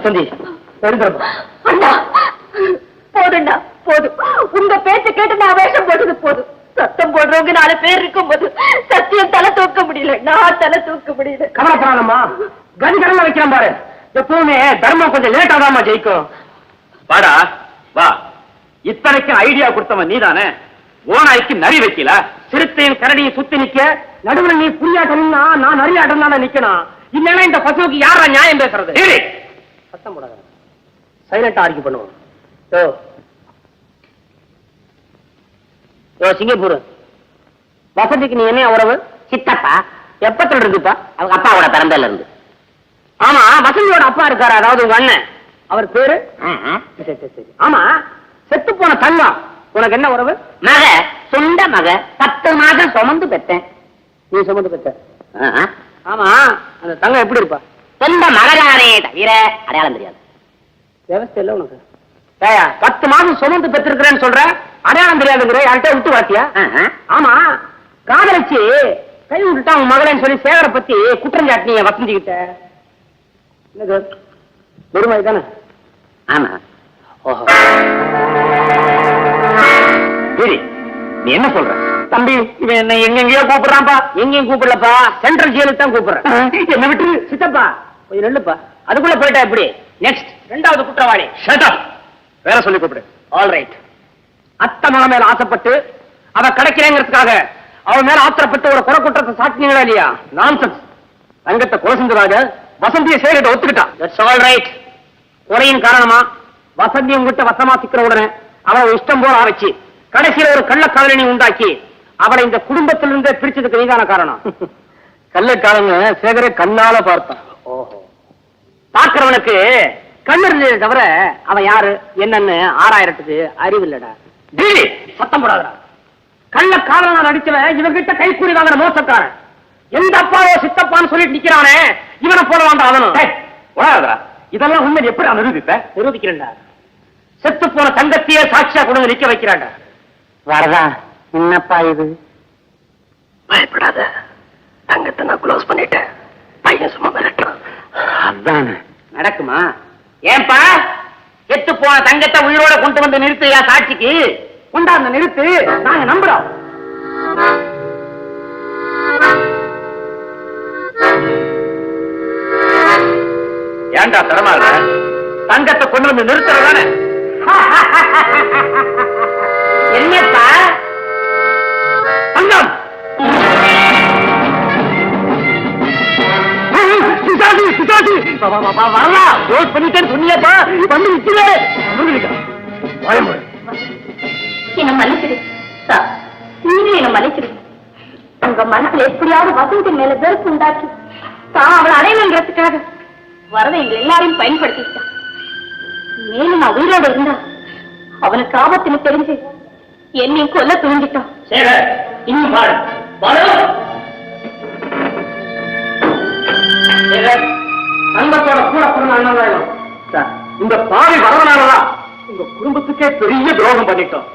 வசந்தி அண்ணா போதுண்டா போதும். உங்க பேச்ச கேட்டு நான் வேஷம் போட்டது போதும். சத்தம் போடுறவங்க 4 பேர் இருக்கும் போது சத்தியம் தலை தூக்க முடியல. நான் தலை தூக்க முடியல. கவலைப்படாதம்மா, கண்கடல வைக்கிறேன் பாரு. எப்பவுமே தர்மம் கொஞ்சம் லேட்டா தான்மா ஜெயிக்கும். வாடா வா. இத்தனைக்கும் ஐடியா கொடுத்தவன் நீதானே. ஓனாய்க்கு நரி வைக்கல, சிறுத்தையின் கரடியை சுத்தி நிக்க நடுவில் நீ புரியாட்டம்னா நான் நரியாட்டம் தானே நிக்கணும். இல்லைன்னா இந்த பசுவுக்கு யாரா நியாயம் பேசுறது? சத்தம் போடாத, சைலண்டா ஆர்கியூ பண்ணுவோம். சிங்கப்பூர் வசதிக்கு நீ என்ன உறவு? சித்தப்பா. எப்பத்துல இருக்குப்பா? அவங்க அப்பாவோட பிறந்தல இருந்து. ஆமா, வசந்தியோட அப்பா இருக்காரு, அதாவது உங்க அண்ணன். அவர் பேரு? ஆமா, செத்து போன தங்கம் உனக்கு என்ன உறவு? மக, சொந்த மக. 10 மாதம் சுமந்து பெற்றேன். நீ சுமந்து பெற்ற? ஆமா, அந்த தங்கம் எப்படி இருப்பா? சொந்த மகதானே தவிர அடையாளம் தெரியாது. விவசாய இல்ல உனக்கு? 10 மாதம் சுமந்து பெற்றிருக்கிறேன்னு சொல்ற, அடையாளம் தெரியாதுங்கிற யார்கிட்ட விட்டு வாத்தியா? ஆமா, காதலிச்சு கை விட்டுட்டா உன் மகளேன்னு சொல்லி சேகரை பத்தி குற்றம் சாட்டினீங்க வசந்திக்கிட்ட. என்னது பெருமாய் தானே? ஆமா. ஓஹோ, சரி, நீ என்ன சொல்ற? தம்பி, இவன் என்ன எங்கெங்கயோ கூப்பிடுறான்பா. எங்கேயும் கூப்பிடலப்பா, சென்ட்ரல் ஜெயிலுக்கு தான் கூப்பிடுறேன். என்ன விட்டு சித்தப்பா கொஞ்சம் நெல்லுப்பா. அதுக்குள்ள போயிட்டா எப்படி? நெக்ஸ்ட் 2வது குற்றவாளி. Shut up. வேற சொல்லி கூப்பிடு. All right. அத்தை மகன் மேல ஆசைப்பட்டு அவ கிடைக்கிறேங்கிறதுக்காக அவன் மேல ஆத்திரப்பட்டு ஒரு கொலை குற்றத்தை சாட்டினீங்களா இல்லையா? நான்சென்ஸ். தங்கத்தை கொலை செஞ்சதாக வசந்தியை சேரிட்ட ஒத்துக்கிட்டான். That's all right. கொலையின் காரணமா வசந்தி உங்ககிட்ட வசமா சிக்கிற உடனே அவளை இஷ்டம் போல ஆரம்பிச்சு கடைசியில ஒரு கள்ளக்காதலனை உண்டாக்கி அவளை இந்த குடும்பத்திலிருந்தே பிரிச்சதுக்கு நீதான காரணம். கள்ளக்காரங்க சேகரை கண்ணால பார்த்தான். ஓஹோ, பார்க்கிறவனுக்கு கண்ணு இருந்ததை தவிர அவன் யாரு என்னன்னு ஆராயறதுக்கு அறிவு இல்லடா. சத்தம் போடாதடா. கள்ளக்காரனா நடிச்சவன் இவங்கிட்ட கைக்கூலி வாங்குற மோசக்காரன். எந்த அப்பாவோ சித்தப்பான்னு சொல்லிட்டு நிக்கிறானே, இவனை போல வேண்டாம் அவனும். இதெல்லாம் உண்மை எப்படி நிரூபிப்ப? நிரூபிக்கிறேன்டா. செத்து போன தங்கத்தையே சாட்சியா கொண்டு நிக்க வைக்கிறான்டா. வரதா, என்னப்பா இது? பயப்படாத, தங்கத்தை நான் க்ளோஸ் பண்ணிட்டேன். பையன் சும்மா மிரட்டுறான். அதான் நடக்குமா? ஏன்பா, செத்து போன தங்கத்தை உயிரோட கொண்டு வந்து நிறுத்தியா சாட்சிக்கு? கொண்டாந்த நிறுத்து, நாங்க நம்புறோம். ஏண்டா தரமாற? தங்கத்தை கொண்டு வந்து நிறுத்துறதானே? என்னப்பா தங்கம்? வரலாம் ரோட் பண்ணிட்டேன்னு சொன்னியப்பா, வந்து நிக்கிறே. என்ன மன்னிச்சிரு சார், நீங்க என்ன மன்னிச்சிரு. உங்க மனசுல எப்படியாவது வசந்தி மேல வெறுப்பு உண்டாக்கி தான் அவளை அடையணுங்கிறதுக்காக வரதை எங்க எல்லாரையும் பயன்படுத்திட்டான். மேலும் நான் உயிரோடு இருந்தா அவனுக்கு ஆபத்துன்னு தெரிஞ்சு என்னையும் கொல்ல துணிஞ்சிட்டான். இன்னும் தங்கத்தோட கூட பிறந்த அண்ணன் சார், இந்த பாவி வரவனாலதான் உங்க குடும்பத்துக்கே பெரிய துரோகம் பண்ணிட்டோம்.